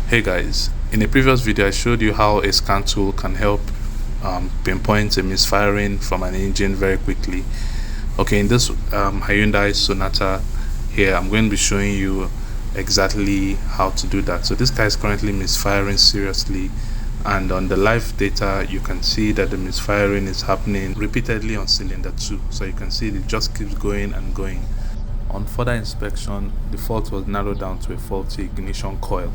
Hey guys, in a previous video I showed you how a scan tool can help pinpoint a misfiring from an engine very quickly. Okay, in this Hyundai Sonata here, I'm going to be showing you exactly how to do that. So this car is currently misfiring seriously, and on the live data you can see that the misfiring is happening repeatedly on cylinder 2. So you can see it just keeps going and going. On further inspection, the fault was narrowed down to a faulty ignition coil.